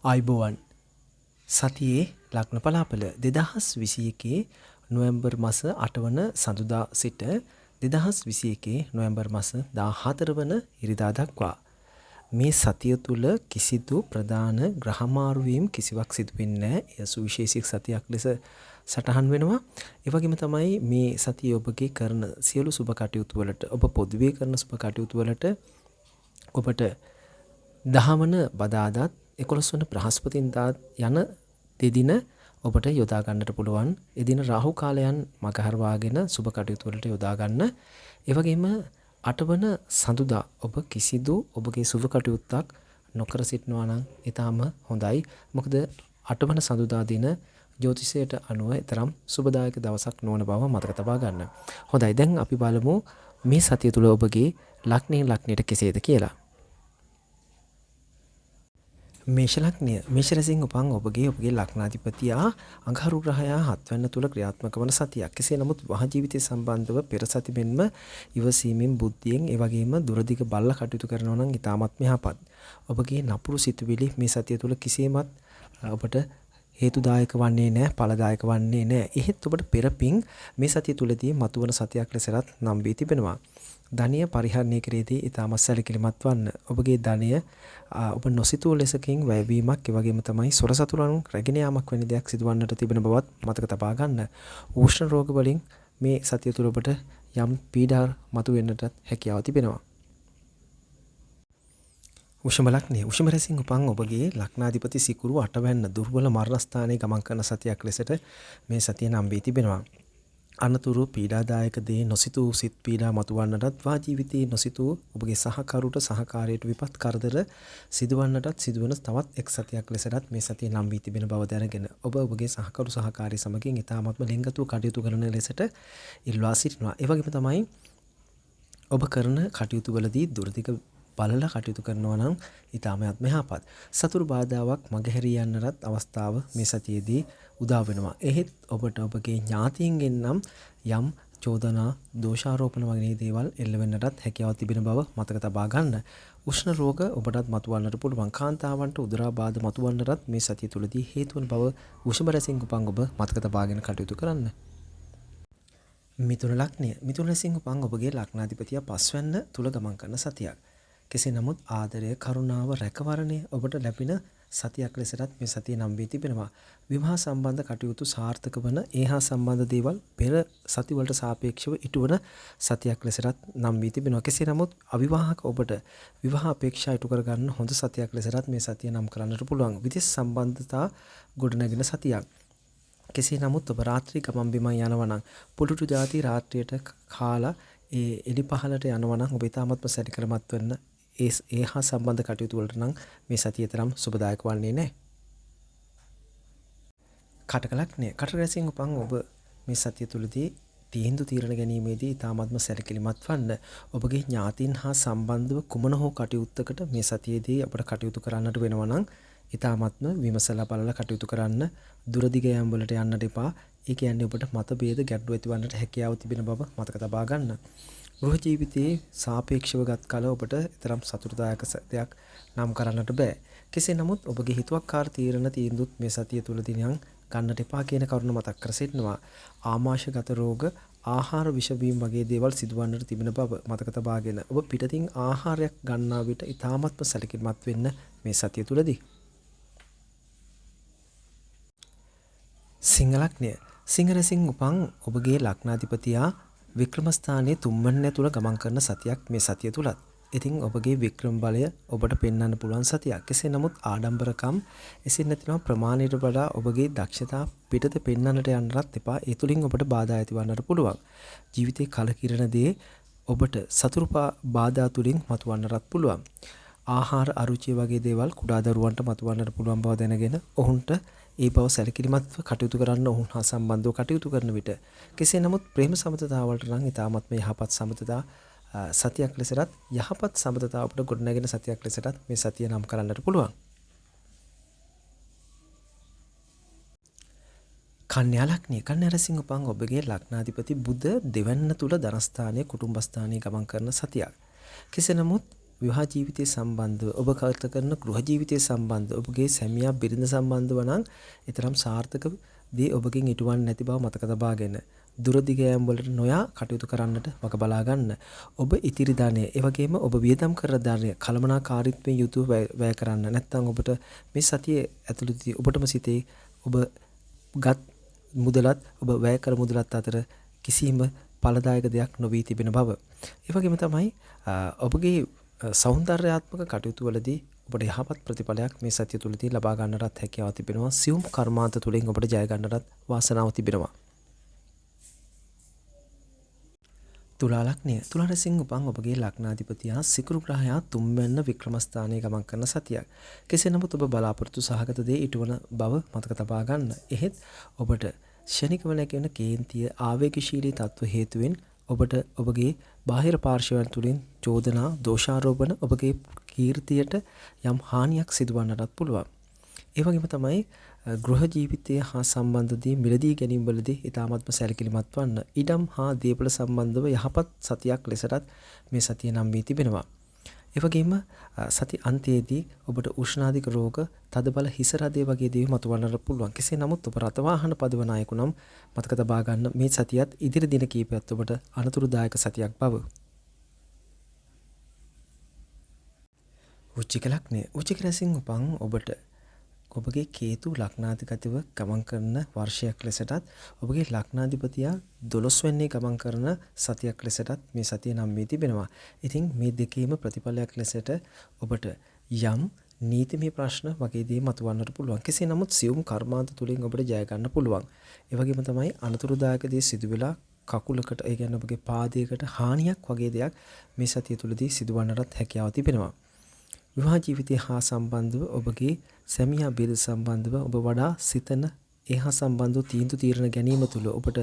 ආයිබෝවන් සතියේ ලග්න පලාපල 2021 නොවැම්බර් මාස 8 වන සඳුදා සිට 2021 නොවැම්බර් මාස 14 වන ඉරිදා දක්වා මේ සතිය තුල කිසිදු ප්‍රධාන ග්‍රහමාරු වීම කිසිවක් සිදු වෙන්නේ නැහැ. එය සුවිශේෂී සතියක් ලෙස සටහන් වෙනවා. ඒ වගේම තමයි මේ සතිය ඔබගේ කරන සියලු සුබ කටයුතු වලට ඔබ පොදුවේ කරන සුබ කටයුතු වලට ඔබට 10 වන බදාදාත් 11 වන බ්‍රහස්පතින්දා යන දෙදින ඔබට යොදා ගන්නට පුළුවන්. එදින රාහු කාලයන් මගහරවාගෙන සුබ කටයුතු වලට යොදා ගන්න. ඒ වගේම 8 වන සඳුදා ඔබ කිසිදු ඔබගේ සුබ කටයුත්තක් නොකර සිටනවා නම් ඊටාම හොඳයි. මොකද 8 වන සඳුදා දින ජ්‍යොතිෂයට අනුව තරම් සුබදායක දවසක් නොවන බව මතක තබා ගන්න. හොඳයි, දැන් අපි බලමු මේ සතිය තුල ඔබගේ ලග්නයෙන් ලග්නයට කෙසේද කියලා. මේෂ ලග්නය. මේෂ රැසින් උපන් ඔබගේ ලග්නාධිපතියා අඟහරු ග්‍රහයා 7 වෙනි තුල ක්‍රියාත්මක වන සතියක්. කෙසේ නමුත් වහ ජීවිතය සම්බන්ධව පෙර සති මෙන්ම ඉවසීමෙන් බුද්ධියෙන් ඒ වගේම දුරදිග බල්ලා කටයුතු කරනවා නම් ඊටමත් මෙහපත්. ඔබගේ නපුරු සිතුවිලි මේ සතිය තුල කිසියම්වත් ඔබට හේතුදායක වන්නේ නැහැ, ඵලදායක වන්නේ නැහැ. එහෙත් ඔබට පෙරපින් මේ සතිය තුලදී මතුවන සතියක් ලෙසත් නම් වී තිබෙනවා. ධනිය පරිහරණය කරේදී ඊටම සැලකිලිමත් වන්න. ඔබගේ ධනය ඔබ නොසිතූ ලෙසකින් වැයවීමක් ඒ වගේම තමයි සොර සතුරන් රැගෙන යාමක් වැනි දෙයක් සිදුවන්නට තිබෙන බවත් මතක තබා ගන්න. උෂ්ණ රෝග වලින් මේ සතිය තුල ඔබට යම් පීඩා මතුවෙන්නට හැකියාව තිබෙනවා. උෂ්ම ලග්නය. උෂ්ම රැසින් උපන් ඔබගේ ලග්නාධිපති සිකුරු 8 වැන්න දුර්වල මරණස්ථානයේ ගමන් කරන සතියක් ලෙසට මේ සතිය නම් වී තිබෙනවා. අනතුරු පීඩාදායක දේ නොසිතූ සිත් පීඩා මතුවන්නටත් වා ජීවිතයේ නොසිතූ ඔබගේ සහකරුට සහකාරයට විපත් කරදර සිදුවන්නටත් සිදුවන තවත් එක් සතියක් ලෙසට මේ සතිය නම් වී තිබෙන බව දැනගෙන ඔබ ඔබගේ සහකරු සහකාරී සමගින් ඉතාමත්ම ලිංගතු කටයුතු කරන ලෙසට ඉල්වා සිටිනවා. ඒ වගේම තමයි ඔබ කරන කටයුතු වලදී දුරදිග බලලා කටයුතු කරනවා නම් ඊටමත් මෙහාපත්. සතුරු බාධාවක් මගහැරී යන්නටත් අවස්ථාව මේ සතියේදී උදා වෙනවා. එහෙත් ඔබට ඔබගේ ඥාතීන්ගෙන් නම් යම් චෝදනා දෝෂාරෝපණ වගේ දේවල් එල්ල වෙන්නටත් හැකියාව තිබෙන බව මතක තබා ගන්න. උෂ්ණ රෝග ඔබටත් මතුවන්නට පුළුවන්. කාන්තාවන්ට උදරා බාධ මතුවන්නටත් මේ සතිය තුලදී හේතු වන බව වෘෂභ රැසින් උපන් ඔබ මතක තබාගෙන කටයුතු කරන්න. මිථුන ලග්නය. මිථුන රැසින් උපන් ඔබගේ ලග්නාධිපතියා 5 වෙනි තුල ගමන් කරන සතියක්. කෙසේ නමුත් ආදරය, කරුණාව, රැකවරණය ඔබට ලැබෙන සතියක් ලෙසටත් මේ සතිය නම් වී තිබෙනවා. විවාහ සම්බන්ධ කටයුතු සාර්ථක වන ඒහා සම්බන්ධ දේවල් පෙර සති වලට සාපේක්ෂව ඉටුවන සතියක් ලෙසටත් නම් වී තිබෙනවා. කෙසේ නමුත් අවිවාහක ඔබට විවාහ අපේක්ෂා ඉටු කර ගන්න හොඳ සතියක් ලෙසටත් මේ සතිය නම් කරන්නට පුළුවන්. විදේශ සම්බන්ධතා ගොඩනැගෙන සතියක්. කෙසේ නමුත් ඔබ රාත්‍රී ගමන් බිමන් යනවා නම් පුලුටු ಜಾති රාත්‍රියට කාලා ඒ එලි පහලට යනවා නම් ඔබ ඊටමත්ම සැරිකරමත් වෙන්න ඒ හා සම්බන්ධ කටයුතු වලට නම් මේ සතිය තරම් සුබදායක වන්නේ නැහැ. කටක ලග්නය. කටක රැසින් උපන් ඔබ මේ සතිය තුලදී තීන්දුව తీරන ගැනීමේදී ඊටාත්ම සැලකිලිමත් වන්න. ඔබගේ ඥාතීන් හා සම්බන්ධව කුමන හෝ කටයුත්තකට මේ සතියේදී අපට කටයුතු කරන්නට වෙනවා නම් ඊටාත්ම විමසලා බලලා කටයුතු කරන්න. දුරදිග යාම් වලට යන්නට එපා. ඒ කියන්නේ ඔබට මතභේද ගැටලු ඇතිවන්නට හැකියාව තිබෙන බව මතක තබා ගන්න. ගෘහ ජීවිතයේ සාපේක්ෂව ගත් කල ඔබට තරම් සතුටුදායක දෙයක් නම් කරන්නට බෑ. කෙසේ නමුත් ඔබගේ හිතුවක්කාර තීන්දුවත් මේ සතිය තුලදී නම් ගන්නට එපා කියන කරුණ මතක් කර සිටිනවා. ආමාශයගත රෝග, ආහාර විෂ බීම වගේ දේවල් සිදුවන්නට තිබෙන බව මතක තබාගෙන ඔබ පිටතින් ආහාරයක් ගන්නා විට ඊටාත්ම සැලකිලිමත් වෙන්න මේ සතිය තුලදී. සිංහ ලග්නය. සිංහ රැසින් උපන් ඔබගේ ලග්නාධිපතියා වික්‍රම ස්ථානයේ 3 වෙනි තුල ගමන් කරන සතියක් මේ සතිය තුලත්. ඉතින් ඔබගේ වික්‍රම බලය ඔබට පෙන්වන්න පුළුවන් සතියක්. කෙසේ නමුත් ආඩම්බරකම් එසේ නැතිනම් ප්‍රමාණයට වඩා ඔබගේ දක්ෂතා පිටත පෙන්වන්නට යන්නත් එපා. ඒ තුලින් ඔබට බාධා ඇතිවන්නට පුළුවන්. ජීවිතේ කලකිරණ දේ ඔබට සතුරු බාධා තුලින් මතුවන්නත් පුළුවන්. ආහාර අරුචිය වගේ දේවල් කුඩා දරුවන්ට මතුවන්නට පුළුවන් බව දැනගෙන ඔවුන්ට ඒ බව සැලකිලිමත්ව කටයුතු කරන්න ඔවුන් හා සම්බන්ධව කටයුතු කරන විට කෙසේ නමුත් ප්‍රේම සමතතාවලට නම් ඊටාත්ම යහපත් සමතතා සතියක් ලෙසටත් යහපත් සමතතාවකට ගොඩනැගෙන සතියක් ලෙසටත් මේ සතිය නම් කරන්නට පුළුවන්. කන්‍යා ලග්නය. කන්‍යා රැසින් උපන් ඔබගේ ලග්නාධිපති බුධ දෙවැන්න තුල ධනස්ථානයේ කුටුම්බස්ථානයේ ගමන් කරන සතියක්. කෙසේ නමුත් විවාහ ජීවිතය සම්බන්ධව ඔබ ගත කරන ගෘහ ජීවිතය සම්බන්ධව ඔබගේ සැමියා බිරිඳ සම්බන්ධව නම් ඊතරම් සාර්ථක දේ ඔබගෙන් ඉටුවන්නේ නැති බව මතක තබාගෙන දුරදිග යාම් වලට නොයා කටයුතු කරන්නට වග බලා ගන්න. ඔබ ඉතිරි ධනය, ඒ වගේම ඔබ වියදම් කර ධනය කළමනාකාරීත්වයෙන් යුතුව වැය කරන්න. නැත්නම් ඔබට මේ සතියේ ඇතුළතදී ඔබටම සිතේ ඔබ ගත් මුදලත් ඔබ වැය කර මුදලත් අතර කිසිම ඵලදායක දෙයක් නොවී තිබෙන බව. ඒ වගේම තමයි ඔබගේ සෞන්දර්යාත්මක කටයුතු වලදී ඔබට යහපත් ප්‍රතිඵලයක් මේ සතිය තුළදී ලබා ගන්නටත් හැකියාව තිබෙනවා. සියුම් කර්මාන්ත තුළින් ඔබට ජය ගන්නටත් වාසනාව තිබෙනවා. තුලා ලග්නය. තුලා රැසින් උපන් ඔබගේ ලග්නාධිපතියා සිකුරු ග්‍රහයා තුන්වැන්න වික්‍රමස්ථානයේ ගමන් කරන සතියක්. කෙසේ නමුත් ඔබ බලාපොරොත්තු සහගත දේ ඉටුවන බව මතක තබා ගන්න. එහෙත් ඔබට ෂණිකව නැගෙන කේන්තිය ආවේගශීලී තත්ත්ව හේතුවෙන් ඔබට ඔබගේ බාහිර පාර්ශවයන් තුළින් චෝදනා දෝෂාරෝපණ ඔබගේ කීර්තියට යම් හානියක් සිදුවන්නටත් පුළුවන්. ඒ වගේම තමයි ගෘහ ජීවිතය හා සම්බන්ධදී මිලදී ගැනීම වලදී ඉතාමත්ම සැලකිලිමත් වන්න. ඉඩම් හා දේපල සම්බන්ධව යහපත් සතියක් ලෙසටත් මේ සතිය නම් වී තිබෙනවා. ඒ වගේම සති අන්තයේදී ඔබට උෂ්ණාධික රෝග, තදබල හිස රදේ වගේ දේවල් මතුවන්නට පුළුවන්. කෙසේ නමුත් ඔබ රත වාහන පදවන අයෙකු නම් මතක තබා ගන්න මේ සතියත් ඉදිරි දින කීපයත් ඔබට අනතුරුදායක සතියක් බව. වෘශ්චික ලග්නය. වෘශ්චික රැසින් උපන් ඔබට ඔබගේ කේතු ලග්නාධිපතිව ගමන් කරන වර්ෂයක් ලෙසටත් ඔබගේ ලග්නාධිපතියා 12 වෙනි ගමන් කරන සතියක් ලෙසටත් මේ සතිය නම් වී තිබෙනවා. ඉතින් මේ දෙකේම ප්‍රතිඵලයක් ලෙසට ඔබට යම් නීතිමය ප්‍රශ්න වගේ දේ මතුවන්නට පුළුවන්. කෙසේ නමුත් සියුම් කර්මාන්ත තුලින් ඔබට ජය ගන්න පුළුවන්. ඒ වගේම තමයි අනතුරුදායක දේ සිදු වෙලා කකුලකට, ඒ කියන්නේ ඔබගේ පාදයකට හානියක් වගේ දෙයක් මේ සතිය තුලදී සිදුවන්නටත් හැකියාව තිබෙනවා. විවාහ ජීවිතය හා සම්බන්ධව ඔබගේ සැමියා බිරිඳ සම්බන්ධව ඔබ වඩා සිතන ඒ හා සම්බන්ධව තීන්දුව ගැනීම තුළ ඔබට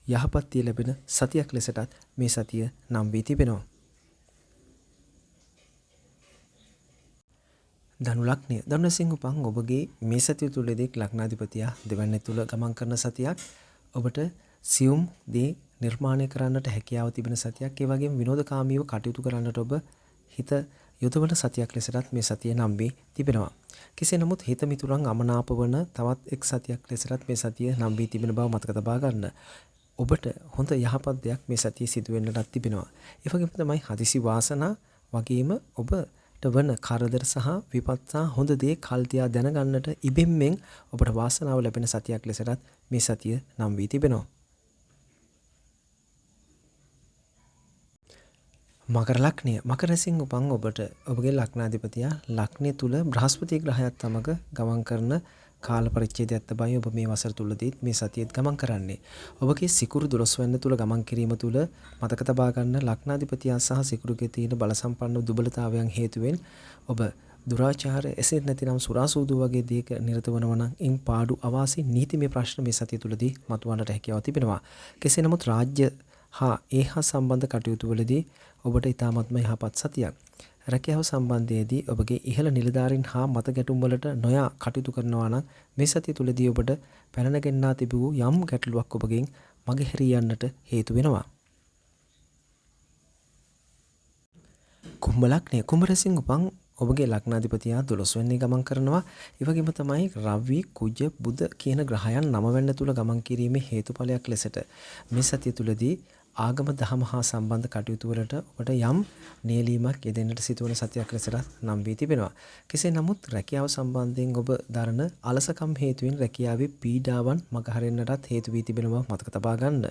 යහපත්ය ලැබෙන සතියක් ලෙසටත් මේ සතිය නම් වී තිබෙනවා. ධනු ලග්නය. ධනු රැසින් උපන් ඔබගේ මේ සතිය තුළදී ලග්නාධිපතියා දෙවැන්නේ තුල ගමන් කරන සතියක්. ඔබට සියුම් දේ නිර්මාණය කරන්නට හැකියාව තිබෙන සතියක්. ඒ වගේම විනෝදකාමීව කටයුතු කරන්නට ඔබ හිත යොදවන සතියක් ලෙසටත් මේ සතිය නම් වී තිබෙනවා. කෙසේ නමුත් හිත මිතුරන් අමනාප වන තවත් එක් සතියක් ලෙසටත් මේ සතිය නම් වී තිබෙන බව මතක තබා ගන්න. ඔබට හොඳ යහපත් දෙයක් මේ සතියේ සිදු වෙන්නටත් තිබෙනවා. ඒ වගේම තමයි හදිසි වාසනා වගේම ඔබට වන කරදර සහ විපත් සහ හොඳ දේ කල් තියා දැනගන්නට ඉබෙන්ෙන් ඔබට වාසනාව ලැබෙන සතියක් ලෙසටත් මේ සතිය නම් වී තිබෙනවා. මකර ලග්නය. මකර රැසින් උපන් ඔබට ඔබගේ ලග්නාධිපතියා ලග්නය තුල බ්‍රහස්පති ග්‍රහයත් සමග ගමන් කරන කාල පරිච්ඡේදයක් තමයි ඔබ මේ වසර තුලදී මේ සතියේත් ගමන් කරන්නේ. ඔබගේ සිකුරු 12 වෙනි තුල ගමන් කිරීම තුල මතක තබා ගන්න ලග්නාධිපතියා සහ සිකුරුගේ තියෙන බල සම්පන්න දුබලතාවයන් හේතුවෙන් ඔබ දුරාචාර එසේ නැතිනම් සුරාසූදු වගේ දේක නිරත වනවා නම් ඉන් පාඩු අවාසි නීතිමය ප්‍රශ්න මේ සතිය තුලදී මතුවන්නට හැකියාව තිබෙනවා. කෙසේ නමුත් රාජ්‍ය හා ඒ හා සම්බන්ධ කටයුතු වලදී ඔබට ඉතාමත්ම යහපත් සතියක්. රැකියාව සම්බන්ධයේදී ඔබගේ ඉහළ නිලධාරීන් හා මත ගැටුම් වලට නොයා කටයුතු කරනවා නම් මේ සතිය තුලදී ඔබට පැන නැගෙන්නා තිබූ යම් ගැටලුවක් ඔබගෙන් මගහැරී යන්නට හේතු වෙනවා. කුම්භ ලග්නය. කුම්භ රැසින් උපන් ඔබගේ ලග්නාධිපතියා 12 වෙනි ගමන් කරනවා. ඒ වගේම තමයි රවි, කුජ, බුධ කියන ග්‍රහයන් 9 වෙනි තුල ගමන් කිරීමේ හේතුඵලයක් ලෙසට මේ සතිය තුලදී ආගම දහම හා සම්බන්ධ කටයුතු වලට ඔබට යම් නියැලීමක් යෙදෙන්නට සිදුවන සතියක් ලෙසට නම් වී තිබෙනවා. කෙසේ නමුත් රැකියාව සම්බන්ධයෙන් ඔබ දරන අලසකම් හේතුවෙන් රැකියාවේ පීඩාවන් මගහරින්නටත් හේතු වී තිබෙන බව මතක තබා ගන්න.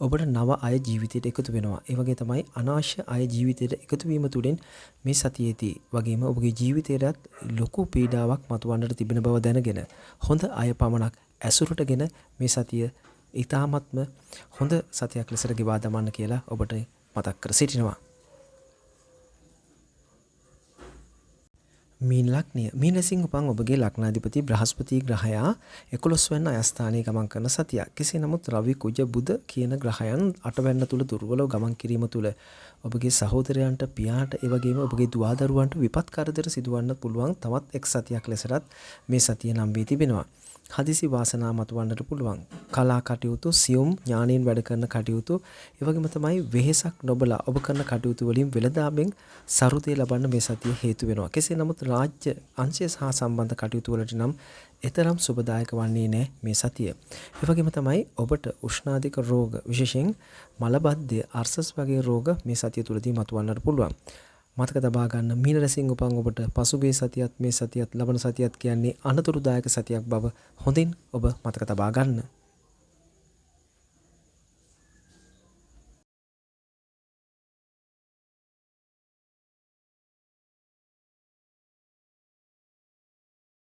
ඔබට නව අය ජීවිතයට එකතු වෙනවා. ඒ වගේ තමයි අනවශ්‍ය අය ජීවිතයට එකතු වීම තුළින් මේ සතියේදී වගේම ඔබගේ ජීවිතයටත් ලොකු පීඩාවක් මතුවන්නට තිබෙන බව දැනගෙන හොඳ අය පමණක් ඇසුරටගෙන මේ සතිය ඉතාමත්ම හොඳ සතියක් ලෙසට ගෙවා දමන්න කියලා ඔබට මතක් කර සිටිනවා. මීන ලග්නය. මීන රැසින් උපන් ඔබගේ ලග්නාධිපති බ්‍රහස්පති ග්‍රහයා 11 වෙනි අයස්ථානයේ ගමන් කරන සතියක්. කෙසේ නමුත් රවි, කුජ, බුධ කියන ග්‍රහයන් 8 වෙනි තුල දුර්වලව ගමන් කිරීම තුල ඔබගේ සහෝදරයන්ට, පියාට, ඒ වගේම ඔබගේ දුවදරුවන්ට විපත් කරදර සිදුවන්න පුළුවන් තවත් එක් සතියක් ලෙසටත් මේ සතිය නම් වී තිබෙනවා. හදිසි වාසනා මතුවන්නට පුළුවන්. කලා කටයුතු, සියුම් ඥානයෙන් වැඩ කරන කටයුතු, ඒ වගේම තමයි වෙහෙසක් නොබලා ඔබ කරන කටයුතු වලින් වෙළඳාමෙන් සරුදේ ලබන්න මේ සතිය හේතු වෙනවා. කෙසේ නමුත් රාජ්‍ය අංශය සහ සම්බන්ධ කටයුතු වලට නම් එතරම් සුබදායක වන්නේ නැහැ මේ සතිය. ඒ වගේම තමයි ඔබට උෂ්ණාධික රෝග, විශේෂයෙන් මලබද්ධය, අර්සස් වගේ රෝග මේ සතිය තුලදී මතුවන්නට පුළුවන්. මතක තබා ගන්න, මීන රැසින් උපන් ඔබට පසුගිය සතියත් මේ සතියත් ලබන සතියත් කියන්නේ අනතුරුදායක සතියක් බව හොඳින් ඔබ මතක තබා ගන්න.